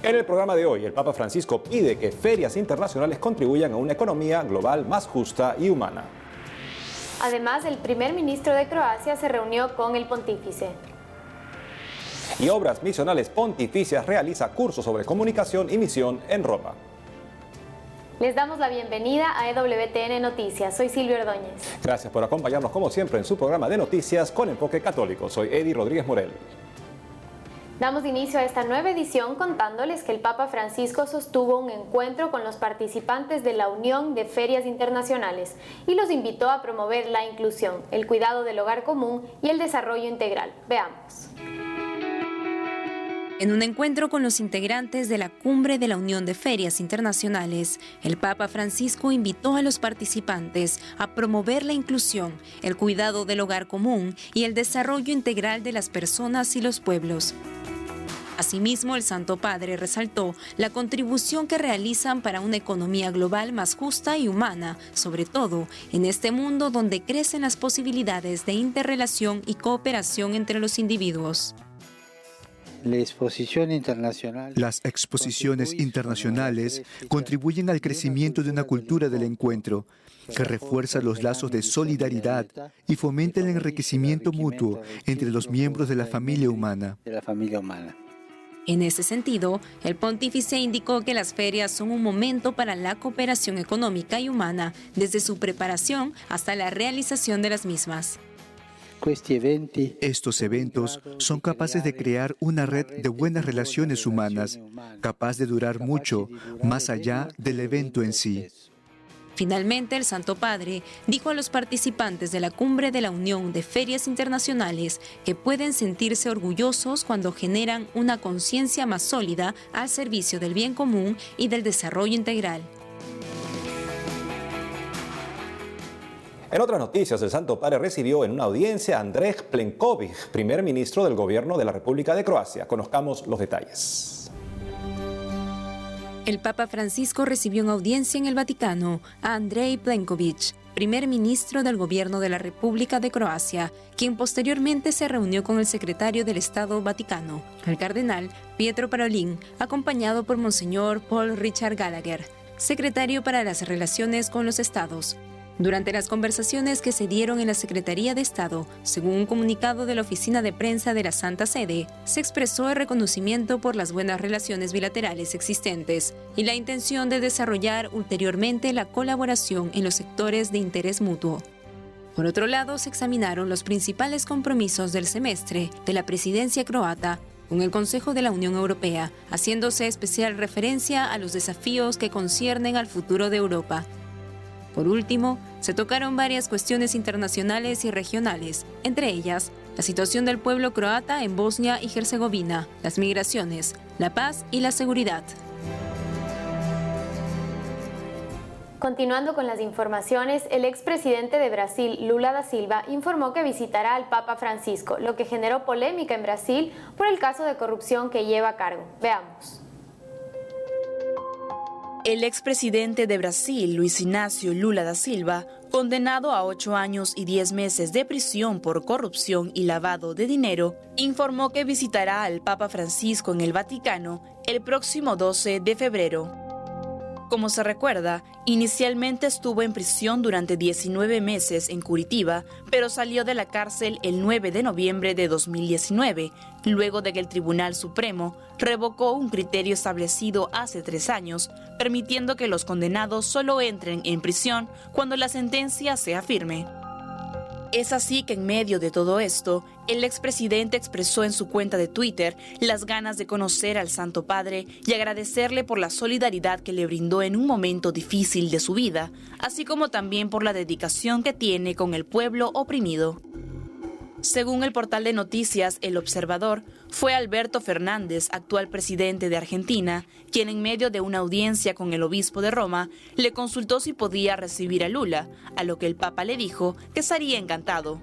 En el programa de hoy, el Papa Francisco pide que ferias internacionales contribuyan a una economía global más justa y humana. Además, el primer ministro de Croacia se reunió con el pontífice. Y Obras Misionales Pontificias realiza cursos sobre comunicación y misión en Roma. Les damos la bienvenida a EWTN Noticias. Soy Silvia Ordóñez. Gracias por acompañarnos como siempre en su programa de noticias con enfoque católico. Soy Eddie Rodríguez Morel. Damos inicio a esta nueva edición contándoles que el Papa Francisco sostuvo un encuentro con los participantes de la Unión de Ferias Internacionales y los invitó a promover la inclusión, el cuidado del hogar común y el desarrollo integral. Veamos. En un encuentro con los integrantes de la Cumbre de la Unión de Ferias Internacionales, el Papa Francisco invitó a los participantes a promover la inclusión, el cuidado del hogar común y el desarrollo integral de las personas y los pueblos. Asimismo, el Santo Padre resaltó la contribución que realizan para una economía global más justa y humana, sobre todo en este mundo donde crecen las posibilidades de interrelación y cooperación entre los individuos. Las exposiciones internacionales contribuyen al crecimiento de una cultura del encuentro que refuerza los lazos de solidaridad y fomenta el enriquecimiento mutuo entre los miembros de la familia humana. En ese sentido, el pontífice indicó que las ferias son un momento para la cooperación económica y humana, desde su preparación hasta la realización de las mismas. Estos eventos son capaces de crear una red de buenas relaciones humanas, capaz de durar mucho, más allá del evento en sí. Finalmente, el Santo Padre dijo a los participantes de la Cumbre de la Unión de Ferias Internacionales que pueden sentirse orgullosos cuando generan una conciencia más sólida al servicio del bien común y del desarrollo integral. En otras noticias, el Santo Padre recibió en una audiencia a Andrej Plenković, primer ministro del gobierno de la República de Croacia. Conozcamos los detalles. El Papa Francisco recibió en audiencia en el Vaticano a Andrej Plenković, primer ministro del gobierno de la República de Croacia, quien posteriormente se reunió con el secretario del Estado Vaticano, el cardenal Pietro Parolin, acompañado por Monseñor Paul Richard Gallagher, secretario para las relaciones con los estados. Durante las conversaciones que se dieron en la Secretaría de Estado, según un comunicado de la Oficina de Prensa de la Santa Sede, se expresó el reconocimiento por las buenas relaciones bilaterales existentes y la intención de desarrollar ulteriormente la colaboración en los sectores de interés mutuo. Por otro lado, se examinaron los principales compromisos del semestre de la presidencia croata con el Consejo de la Unión Europea, haciéndose especial referencia a los desafíos que conciernen al futuro de Europa. Por último, se tocaron varias cuestiones internacionales y regionales, entre ellas la situación del pueblo croata en Bosnia y Herzegovina, las migraciones, la paz y la seguridad. Continuando con las informaciones, el expresidente de Brasil, Lula da Silva, informó que visitará al Papa Francisco, lo que generó polémica en Brasil por el caso de corrupción que lleva a cargo. Veamos. El expresidente de Brasil, Luiz Inácio Lula da Silva, condenado a 8 años y 10 meses de prisión por corrupción y lavado de dinero, informó que visitará al Papa Francisco en el Vaticano el próximo 12 de febrero. Como se recuerda, inicialmente estuvo en prisión durante 19 meses en Curitiba, pero salió de la cárcel el 9 de noviembre de 2019, luego de que el Tribunal Supremo revocó un criterio establecido hace 3 años, permitiendo que los condenados solo entren en prisión cuando la sentencia sea firme. Es así que en medio de todo esto, el expresidente expresó en su cuenta de Twitter las ganas de conocer al Santo Padre y agradecerle por la solidaridad que le brindó en un momento difícil de su vida, así como también por la dedicación que tiene con el pueblo oprimido. Según el portal de noticias El Observador, fue Alberto Fernández, actual presidente de Argentina, quien en medio de una audiencia con el obispo de Roma le consultó si podía recibir a Lula, a lo que el Papa le dijo que estaría encantado.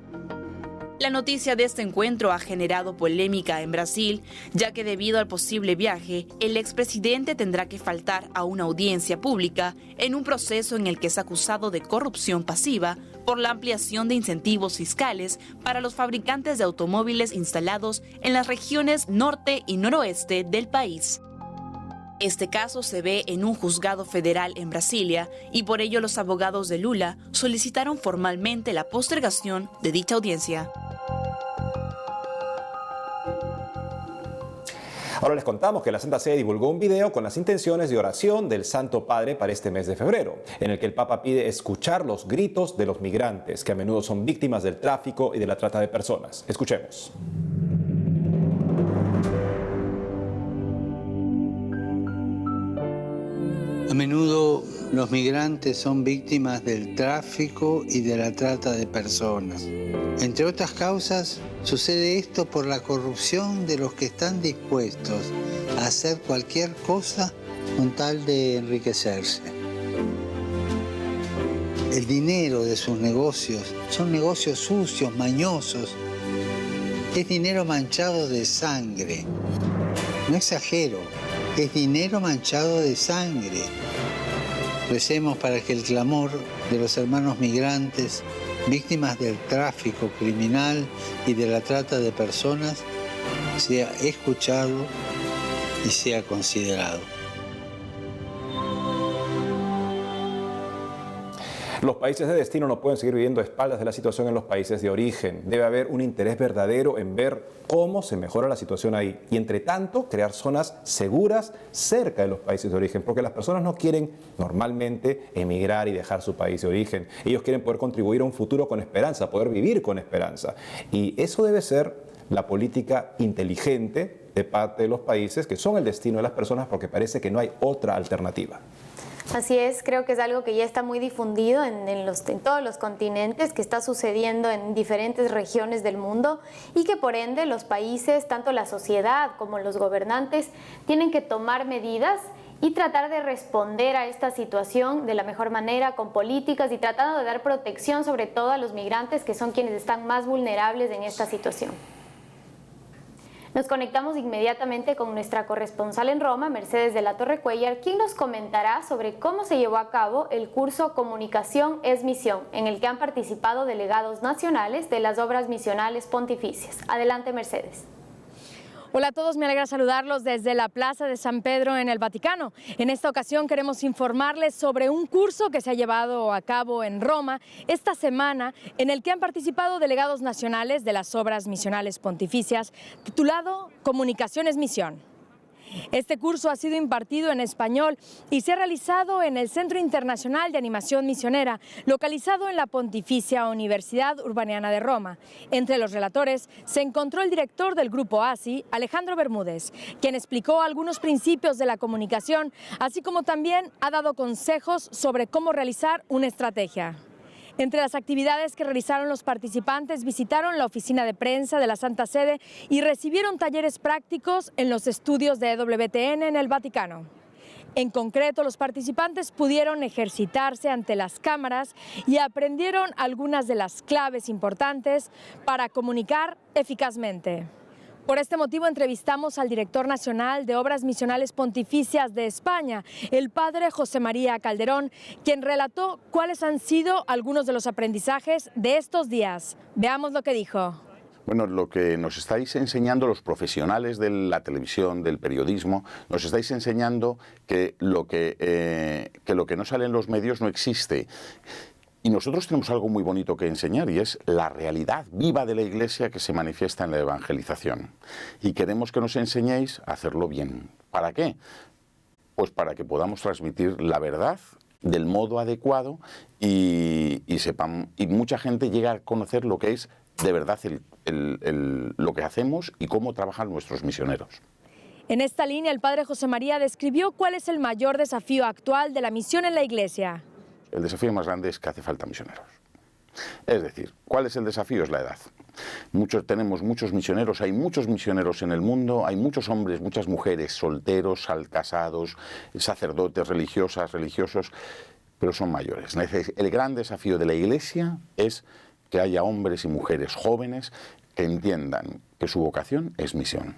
La noticia de este encuentro ha generado polémica en Brasil, ya que debido al posible viaje, el expresidente tendrá que faltar a una audiencia pública en un proceso en el que es acusado de corrupción pasiva por la ampliación de incentivos fiscales para los fabricantes de automóviles instalados en las regiones norte y noroeste del país. Este caso se ve en un juzgado federal en Brasilia y por ello los abogados de Lula solicitaron formalmente la postergación de dicha audiencia. Ahora les contamos que la Santa Sede divulgó un video con las intenciones de oración del Santo Padre para este mes de febrero, en el que el Papa pide escuchar los gritos de los migrantes, que a menudo son víctimas del tráfico y de la trata de personas. Escuchemos. A menudo los migrantes son víctimas del tráfico y de la trata de personas. Entre otras causas, sucede esto por la corrupción de los que están dispuestos a hacer cualquier cosa con tal de enriquecerse. El dinero de sus negocios son negocios sucios, mañosos. Es dinero manchado de sangre. No exagero, es dinero manchado de sangre. Recemos para que el clamor de los hermanos migrantes, víctimas del tráfico criminal y de la trata de personas, sea escuchado y sea considerado. Los países de destino no pueden seguir viviendo a espaldas de la situación en los países de origen. Debe haber un interés verdadero en ver cómo se mejora la situación ahí. Y entre tanto, crear zonas seguras cerca de los países de origen. Porque las personas no quieren normalmente emigrar y dejar su país de origen. Ellos quieren poder contribuir a un futuro con esperanza, poder vivir con esperanza. Y eso debe ser la política inteligente de parte de los países que son el destino de las personas, porque parece que no hay otra alternativa. Así es, creo que es algo que ya está muy difundido en todos los continentes, que está sucediendo en diferentes regiones del mundo y que por ende los países, tanto la sociedad como los gobernantes, tienen que tomar medidas y tratar de responder a esta situación de la mejor manera, con políticas y tratando de dar protección sobre todo a los migrantes, que son quienes están más vulnerables en esta situación. Nos conectamos inmediatamente con nuestra corresponsal en Roma, Mercedes de la Torre Cuellar, quien nos comentará sobre cómo se llevó a cabo el curso Comunicación es Misión, en el que han participado delegados nacionales de las obras misionales pontificias. Adelante, Mercedes. Hola a todos, me alegra saludarlos desde la Plaza de San Pedro en el Vaticano. En esta ocasión queremos informarles sobre un curso que se ha llevado a cabo en Roma esta semana, en el que han participado delegados nacionales de las obras misionales pontificias, titulado Comunicación es Misión. Este curso ha sido impartido en español y se ha realizado en el Centro Internacional de Animación Misionera, localizado en la Pontificia Universidad Urbaniana de Roma. Entre los relatores se encontró el director del Grupo ASI, Alejandro Bermúdez, quien explicó algunos principios de la comunicación, así como también ha dado consejos sobre cómo realizar una estrategia. Entre las actividades que realizaron los participantes, visitaron la oficina de prensa de la Santa Sede y recibieron talleres prácticos en los estudios de EWTN en el Vaticano. En concreto, los participantes pudieron ejercitarse ante las cámaras y aprendieron algunas de las claves importantes para comunicar eficazmente. Por este motivo entrevistamos al director nacional de Obras Misionales Pontificias de España, el padre José María Calderón, quien relató cuáles han sido algunos de los aprendizajes de estos días. Veamos lo que dijo. Bueno, lo que nos estáis enseñando los profesionales de la televisión, del periodismo, nos estáis enseñando que lo que no sale en los medios no existe. Y nosotros tenemos algo muy bonito que enseñar y es la realidad viva de la Iglesia que se manifiesta en la evangelización. Y queremos que nos enseñéis a hacerlo bien. ¿Para qué? Pues para que podamos transmitir la verdad del modo adecuado y mucha gente llegue a conocer lo que es de verdad lo que hacemos y cómo trabajan nuestros misioneros. En esta línea, el padre José María describió cuál es el mayor desafío actual de la misión en la Iglesia. El desafío más grande es que hace falta misioneros. Es decir, ¿cuál es el desafío? Es la edad. Tenemos muchos misioneros, hay muchos misioneros en el mundo, hay muchos hombres, muchas mujeres, solteros, casados, sacerdotes, religiosas, religiosos, pero son mayores. El gran desafío de la Iglesia es que haya hombres y mujeres jóvenes que entiendan que su vocación es misión.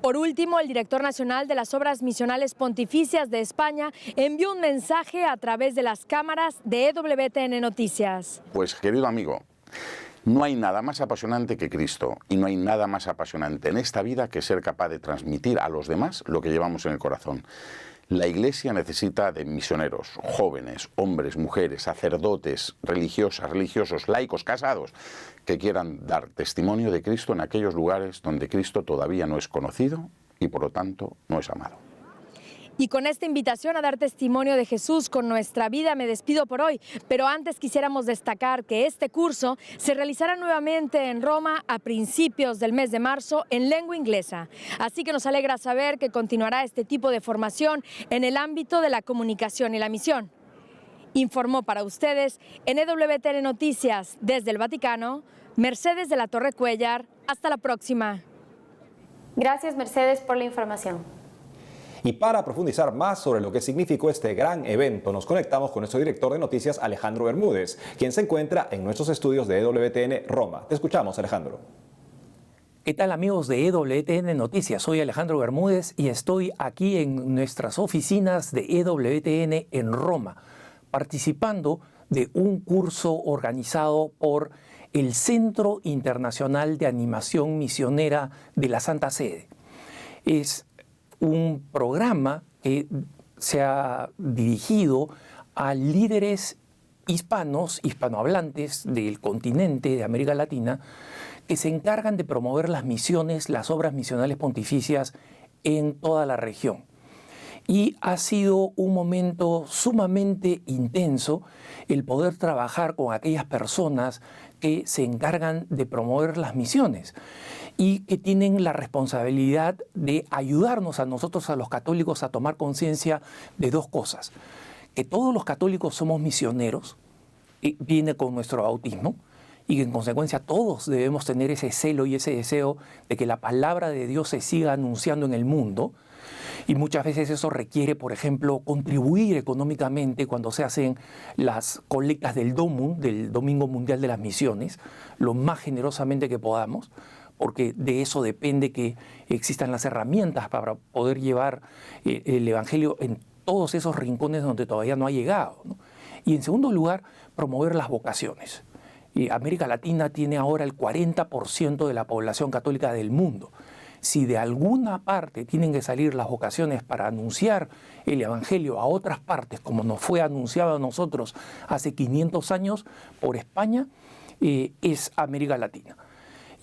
Por último, el director nacional de las Obras Misionales Pontificias de España envió un mensaje a través de las cámaras de EWTN Noticias. Pues, querido amigo, No hay nada más apasionante que Cristo y no hay nada más apasionante en esta vida que ser capaz de transmitir a los demás lo que llevamos en el corazón. La Iglesia necesita de misioneros, jóvenes, hombres, mujeres, sacerdotes, religiosas, religiosos, laicos, casados, que quieran dar testimonio de Cristo en aquellos lugares donde Cristo todavía no es conocido y por lo tanto no es amado. Y con esta invitación a dar testimonio de Jesús con nuestra vida me despido por hoy, pero antes quisiéramos destacar que este curso se realizará nuevamente en Roma a principios del mes de marzo en lengua inglesa. Así que nos alegra saber que continuará este tipo de formación en el ámbito de la comunicación y la misión. Informó para ustedes en EWTN Noticias desde el Vaticano, Mercedes de la Torre Cuellar. Hasta la próxima. Gracias, Mercedes, por la información. Y para profundizar más sobre lo que significó este gran evento, nos conectamos con nuestro director de noticias, Alejandro Bermúdez, quien se encuentra en nuestros estudios de EWTN Roma. Te escuchamos, Alejandro. ¿Qué tal, amigos de EWTN Noticias? Soy Alejandro Bermúdez y estoy aquí en nuestras oficinas de EWTN en Roma, participando de un curso organizado por el Centro Internacional de Animación Misionera de la Santa Sede. Es un programa que se ha dirigido a líderes hispanos, hispanohablantes del continente de América Latina, que se encargan de promover las misiones, las obras misionales pontificias en toda la región. Y ha sido un momento sumamente intenso el poder trabajar con aquellas personas que se encargan de promover las misiones y que tienen la responsabilidad de ayudarnos a nosotros, a los católicos, a tomar conciencia de dos cosas. Que todos los católicos somos misioneros, viene con nuestro bautismo, y que en consecuencia todos debemos tener ese celo y ese deseo de que la palabra de Dios se siga anunciando en el mundo. Y muchas veces eso requiere, por ejemplo, contribuir económicamente cuando se hacen las colectas del DOMUN, del Domingo Mundial de las Misiones, lo más generosamente que podamos, porque de eso depende que existan las herramientas para poder llevar el Evangelio en todos esos rincones donde todavía no ha llegado, ¿no? Y en segundo lugar, promover las vocaciones. Y América Latina tiene ahora el 40% de la población católica del mundo. Si de alguna parte tienen que salir las vocaciones para anunciar el Evangelio a otras partes, como nos fue anunciado a nosotros hace 500 años por España, es América Latina.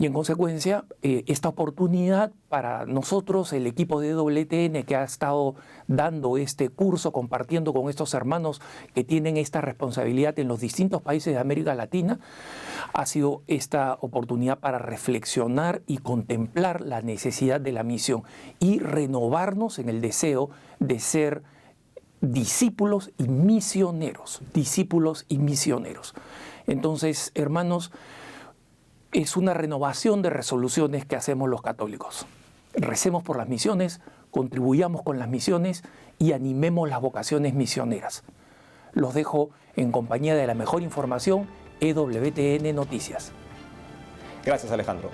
Y en consecuencia, esta oportunidad para nosotros, el equipo de EWTN que ha estado dando este curso, compartiendo con estos hermanos que tienen esta responsabilidad en los distintos países de América Latina, ha sido esta oportunidad para reflexionar y contemplar la necesidad de la misión y renovarnos en el deseo de ser discípulos y misioneros, discípulos y misioneros. Entonces, hermanos, es una renovación de resoluciones que hacemos los católicos. Recemos por las misiones, contribuyamos con las misiones y animemos las vocaciones misioneras. Los dejo en compañía de la mejor información, EWTN Noticias. Gracias, Alejandro.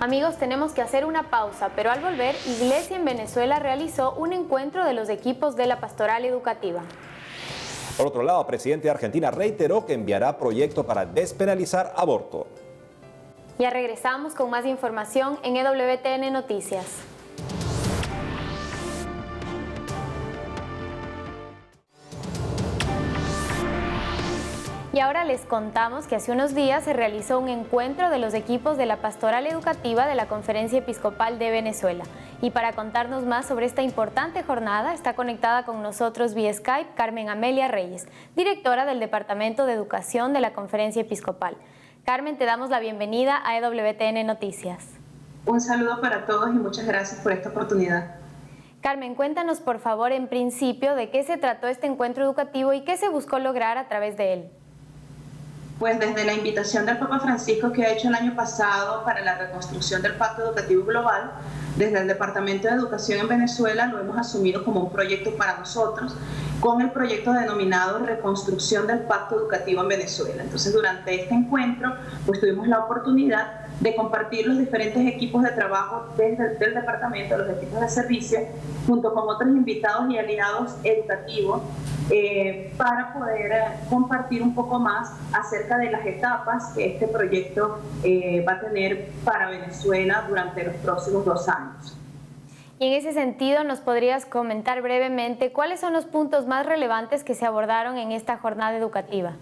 Amigos, tenemos que hacer una pausa, pero al volver, Iglesia en Venezuela realizó un encuentro de los equipos de la Pastoral Educativa. Por otro lado, el presidente de Argentina reiteró que enviará proyecto para despenalizar aborto. Ya regresamos con más información en EWTN Noticias. Y ahora les contamos que hace unos días se realizó un encuentro de los equipos de la Pastoral Educativa de la Conferencia Episcopal de Venezuela. Y para contarnos más sobre esta importante jornada, está conectada con nosotros vía Skype Carmen Amelia Reyes, directora del Departamento de Educación de la Conferencia Episcopal. Carmen, te damos la bienvenida a EWTN Noticias. Un saludo para todos y muchas gracias por esta oportunidad. Carmen, cuéntanos por favor en principio de qué se trató este encuentro educativo y qué se buscó lograr a través de él. Pues desde la invitación del Papa Francisco que ha hecho el año pasado para la reconstrucción del Pacto Educativo Global, desde el Departamento de Educación en Venezuela lo hemos asumido como un proyecto para nosotros, con el proyecto denominado Reconstrucción del Pacto Educativo en Venezuela. Entonces, durante este encuentro, pues tuvimos la oportunidad de compartir los diferentes equipos de trabajo del departamento, los equipos de servicio, junto con otros invitados y aliados educativos, para poder compartir un poco más acerca de las etapas que este proyecto va a tener para Venezuela durante los próximos 2 años. Y en ese sentido, ¿nos podrías comentar brevemente cuáles son los puntos más relevantes que se abordaron en esta jornada educativa?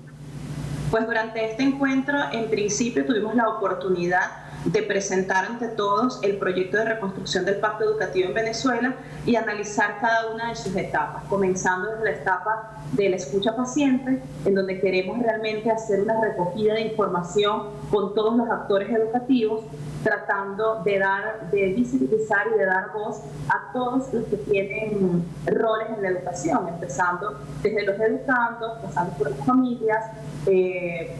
Pues durante este encuentro, en principio, tuvimos la oportunidad de presentar ante todos el proyecto de reconstrucción del Pacto Educativo en Venezuela y analizar cada una de sus etapas, comenzando desde la etapa de la escucha paciente, en donde queremos realmente hacer una recogida de información con todos los actores educativos, tratando de visibilizar y de dar voz a todos los que tienen roles en la educación, empezando desde los educandos, pasando por las familias,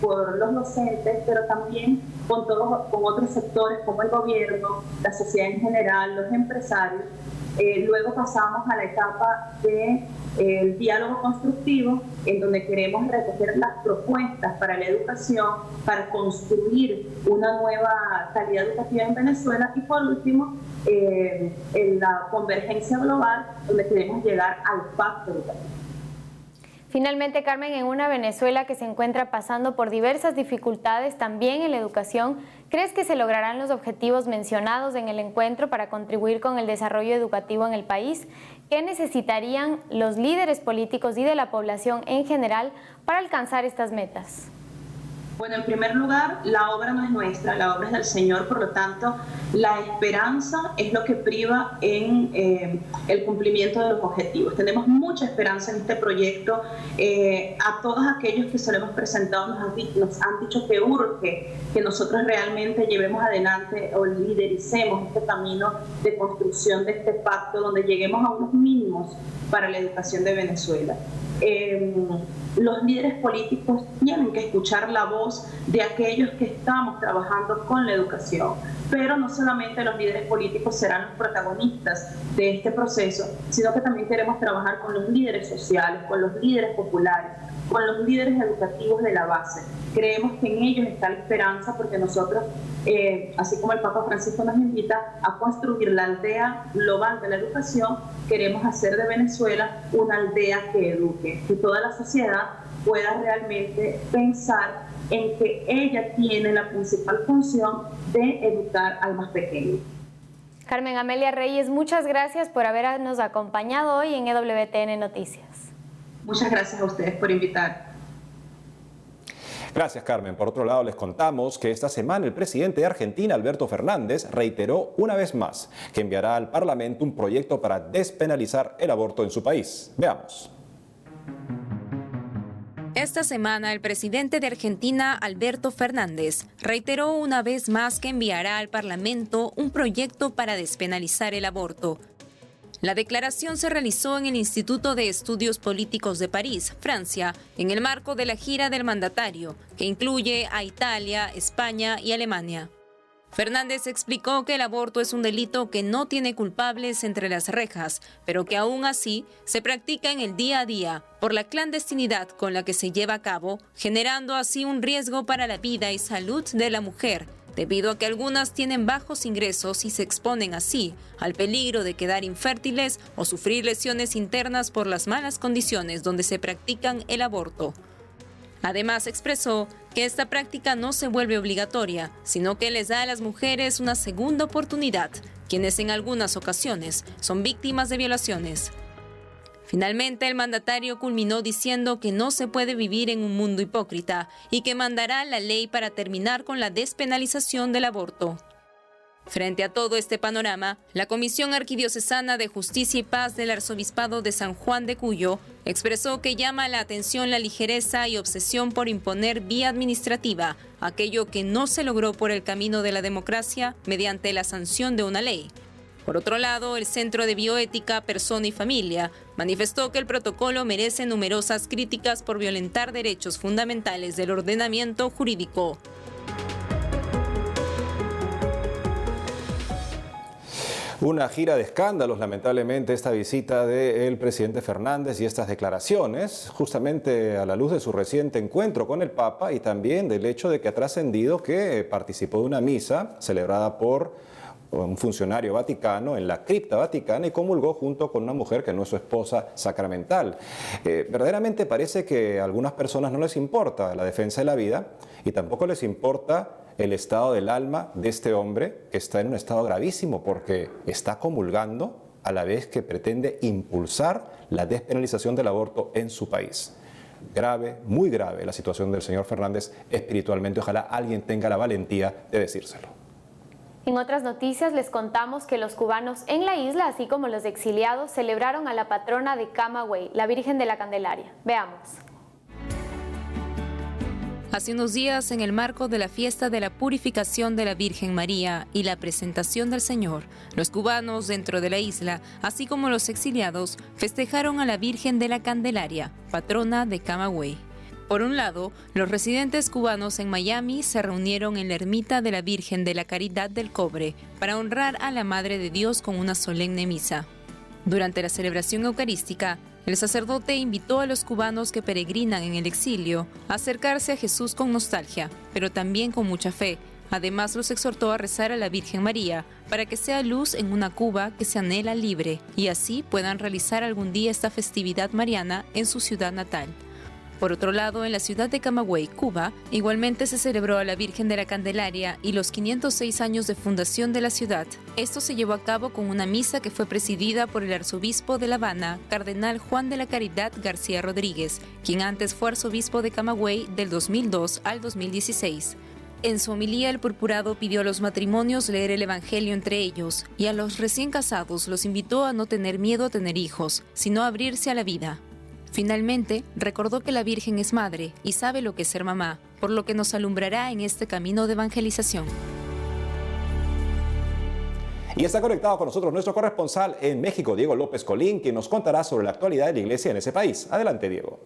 por los docentes, pero también con otros sectores como el gobierno, la sociedad en general, los empresarios. Luego pasamos a la etapa del diálogo constructivo, en donde queremos recoger las propuestas para la educación, para construir una nueva calidad educativa en Venezuela, y por último, en la convergencia global, donde queremos llegar al pacto educativo. Finalmente, Carmen, en una Venezuela que se encuentra pasando por diversas dificultades también en la educación, ¿crees que se lograrán los objetivos mencionados en el encuentro para contribuir con el desarrollo educativo en el país? ¿Qué necesitarían los líderes políticos y de la población en general para alcanzar estas metas? Bueno, en primer lugar, la obra no es nuestra, la obra es del Señor, por lo tanto, la esperanza es lo que priva en el cumplimiento de los objetivos. Tenemos mucha esperanza en este proyecto. A todos aquellos que se lo hemos presentado nos han dicho que urge que nosotros realmente llevemos adelante o lidericemos este camino de construcción de este pacto, donde lleguemos a unos mínimos para la educación de Venezuela. Los líderes políticos tienen que escuchar la voz de aquellos que estamos trabajando con la educación, pero no solamente los líderes políticos serán los protagonistas de este proceso, sino que también queremos trabajar con los líderes sociales, con los líderes populares, con los líderes educativos de la base. Creemos que en ellos está la esperanza, porque nosotros, así como el Papa Francisco nos invita a construir la aldea global de la educación, queremos hacer de Venezuela una aldea que eduque, que toda la sociedad pueda realmente pensar en que ella tiene la principal función de educar al más pequeño. Carmen Amelia Reyes, muchas gracias por habernos acompañado hoy en EWTN Noticias. Muchas gracias a ustedes por invitar. Gracias, Carmen. Por otro lado, les contamos que esta semana el presidente de Argentina, Alberto Fernández, reiteró una vez más que enviará al Parlamento un proyecto para despenalizar el aborto en su país. Veamos. Esta semana, el presidente de Argentina, Alberto Fernández, reiteró una vez más que enviará al Parlamento un proyecto para despenalizar el aborto. La declaración se realizó en el Instituto de Estudios Políticos de París, Francia, en el marco de la gira del mandatario, que incluye a Italia, España y Alemania. Fernández explicó que el aborto es un delito que no tiene culpables entre las rejas, pero que aún así se practica en el día a día por la clandestinidad con la que se lleva a cabo, generando así un riesgo para la vida y salud de la mujer, debido a que algunas tienen bajos ingresos y se exponen así al peligro de quedar infértiles o sufrir lesiones internas por las malas condiciones donde se practican el aborto. Además, expresó que esta práctica no se vuelve obligatoria, sino que les da a las mujeres una segunda oportunidad, quienes en algunas ocasiones son víctimas de violaciones. Finalmente, el mandatario culminó diciendo que no se puede vivir en un mundo hipócrita y que mandará la ley para terminar con la despenalización del aborto. Frente a todo este panorama, la Comisión Arquidiocesana de Justicia y Paz del Arzobispado de San Juan de Cuyo expresó que llama la atención la ligereza y obsesión por imponer vía administrativa aquello que no se logró por el camino de la democracia mediante la sanción de una ley. Por otro lado, el Centro de Bioética, Persona y Familia manifestó que el protocolo merece numerosas críticas por violentar derechos fundamentales del ordenamiento jurídico. Una gira de escándalos, lamentablemente, esta visita del presidente Fernández y estas declaraciones, justamente a la luz de su reciente encuentro con el Papa y también del hecho de que ha trascendido que participó de una misa celebrada por un funcionario vaticano en la cripta vaticana y comulgó junto con una mujer que no es su esposa sacramental. Verdaderamente parece que a algunas personas no les importa la defensa de la vida y tampoco les importa el estado del alma de este hombre que está en un estado gravísimo porque está comulgando a la vez que pretende impulsar la despenalización del aborto en su país. Grave, muy grave la situación del señor Fernández espiritualmente. Ojalá alguien tenga la valentía de decírselo. En otras noticias les contamos que los cubanos en la isla, así como los exiliados, celebraron a la patrona de Camagüey, la Virgen de la Candelaria. Veamos. Hace unos días, en el marco de la fiesta de la purificación de la Virgen María y la presentación del Señor, los cubanos dentro de la isla, así como los exiliados, festejaron a la Virgen de la Candelaria, patrona de Camagüey. Por un lado, los residentes cubanos en Miami se reunieron en la ermita de la Virgen de la Caridad del Cobre para honrar a la Madre de Dios con una solemne misa. Durante la celebración eucarística, el sacerdote invitó a los cubanos que peregrinan en el exilio a acercarse a Jesús con nostalgia, pero también con mucha fe. Además, los exhortó a rezar a la Virgen María para que sea luz en una Cuba que se anhela libre y así puedan realizar algún día esta festividad mariana en su ciudad natal. Por otro lado, en la ciudad de Camagüey, Cuba, igualmente se celebró a la Virgen de la Candelaria y los 506 años de fundación de la ciudad. Esto se llevó a cabo con una misa que fue presidida por el arzobispo de La Habana, cardenal Juan de la Caridad García Rodríguez, quien antes fue arzobispo de Camagüey del 2002 al 2016. En su homilía, el purpurado pidió a los matrimonios leer el Evangelio entre ellos y a los recién casados los invitó a no tener miedo a tener hijos, sino a abrirse a la vida. Finalmente, recordó que la Virgen es madre y sabe lo que es ser mamá, por lo que nos alumbrará en este camino de evangelización. Y está conectado con nosotros nuestro corresponsal en México, Diego López Colín, quien nos contará sobre la actualidad de la iglesia en ese país. Adelante, Diego.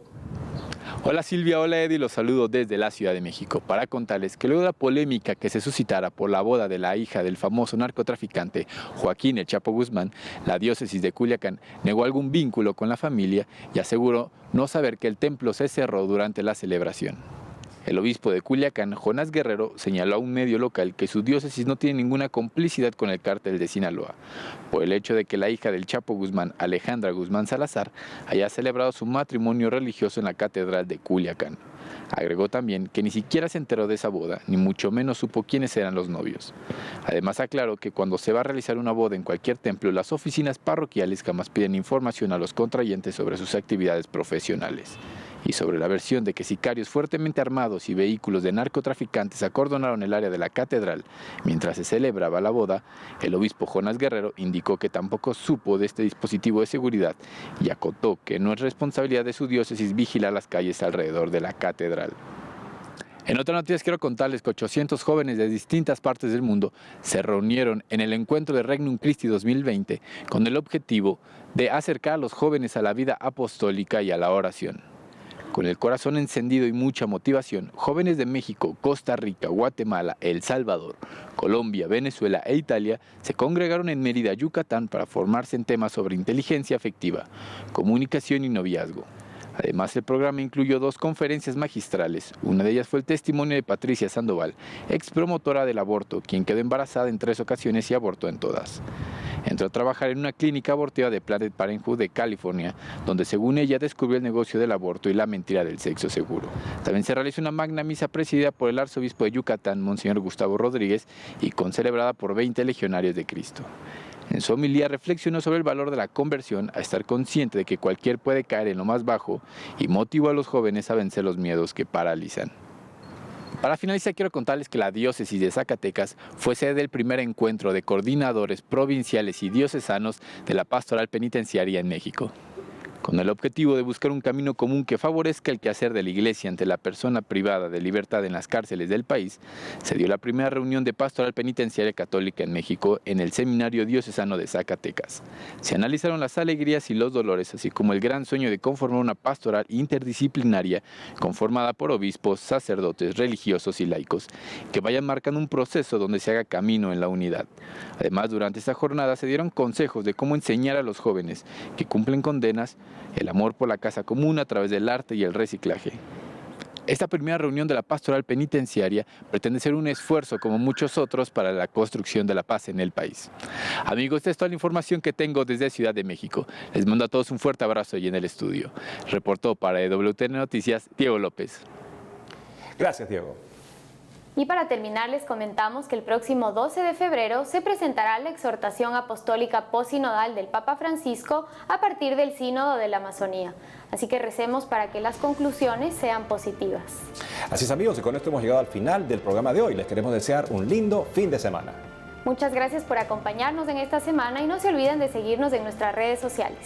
Hola Silvia, hola Eddie, los saludo desde la Ciudad de México para contarles que luego de la polémica que se suscitara por la boda de la hija del famoso narcotraficante Joaquín El Chapo Guzmán, la diócesis de Culiacán negó algún vínculo con la familia y aseguró no saber que el templo se cerró durante la celebración. El obispo de Culiacán, Jonás Guerrero, señaló a un medio local que su diócesis no tiene ninguna complicidad con el cártel de Sinaloa, por el hecho de que la hija del Chapo Guzmán, Alejandra Guzmán Salazar, haya celebrado su matrimonio religioso en la catedral de Culiacán. Agregó también que ni siquiera se enteró de esa boda, ni mucho menos supo quiénes eran los novios. Además aclaró que cuando se va a realizar una boda en cualquier templo, las oficinas parroquiales jamás piden información a los contrayentes sobre sus actividades profesionales. Y sobre la versión de que sicarios fuertemente armados y vehículos de narcotraficantes acordonaron el área de la catedral mientras se celebraba la boda, el obispo Jonás Guerrero indicó que tampoco supo de este dispositivo de seguridad y acotó que no es responsabilidad de su diócesis vigilar las calles alrededor de la catedral. En otras noticias quiero contarles que 800 jóvenes de distintas partes del mundo se reunieron en el encuentro de Regnum Christi 2020 con el objetivo de acercar a los jóvenes a la vida apostólica y a la oración. Con el corazón encendido y mucha motivación, jóvenes de México, Costa Rica, Guatemala, El Salvador, Colombia, Venezuela e Italia se congregaron en Mérida, Yucatán, para formarse en temas sobre inteligencia afectiva, comunicación y noviazgo. Además, el programa incluyó 2 conferencias magistrales. Una de ellas fue el testimonio de Patricia Sandoval, ex promotora del aborto, quien quedó embarazada en 3 ocasiones y abortó en todas. Entró a trabajar en una clínica abortiva de Planned Parenthood de California, donde según ella descubrió el negocio del aborto y la mentira del sexo seguro. También se realizó una magna misa presidida por el arzobispo de Yucatán, Monseñor Gustavo Rodríguez, y concelebrada por 20 legionarios de Cristo. En su homilía reflexionó sobre el valor de la conversión, a estar consciente de que cualquier puede caer en lo más bajo, y motivó a los jóvenes a vencer los miedos que paralizan. Para finalizar, quiero contarles que la diócesis de Zacatecas fue sede del primer encuentro de coordinadores provinciales y diocesanos de la pastoral penitenciaria en México. con el objetivo de buscar un camino común que favorezca el quehacer de la Iglesia ante la persona privada de libertad en las cárceles del país, se dio la primera reunión de pastoral penitenciaria católica en México en el Seminario Diocesano de Zacatecas. Se analizaron las alegrías y los dolores, así como el gran sueño de conformar una pastoral interdisciplinaria conformada por obispos, sacerdotes, religiosos y laicos, que vayan marcando un proceso donde se haga camino en la unidad. Además, durante esta jornada se dieron consejos de cómo enseñar a los jóvenes que cumplen condenas el amor por la casa común a través del arte y el reciclaje. Esta primera reunión de la pastoral penitenciaria pretende ser un esfuerzo, como muchos otros, para la construcción de la paz en el país. Amigos, esta es toda la información que tengo desde Ciudad de México. Les mando a todos un fuerte abrazo allí en el estudio. Reportó para EWTN Noticias, Diego López. Gracias, Diego. Y para terminar, les comentamos que el próximo 12 de febrero se presentará la exhortación apostólica posinodal del Papa Francisco a partir del Sínodo de la Amazonía. Así que recemos para que las conclusiones sean positivas. Así es, amigos, y con esto hemos llegado al final del programa de hoy. Les queremos desear un lindo fin de semana. Muchas gracias por acompañarnos en esta semana y no se olviden de seguirnos en nuestras redes sociales.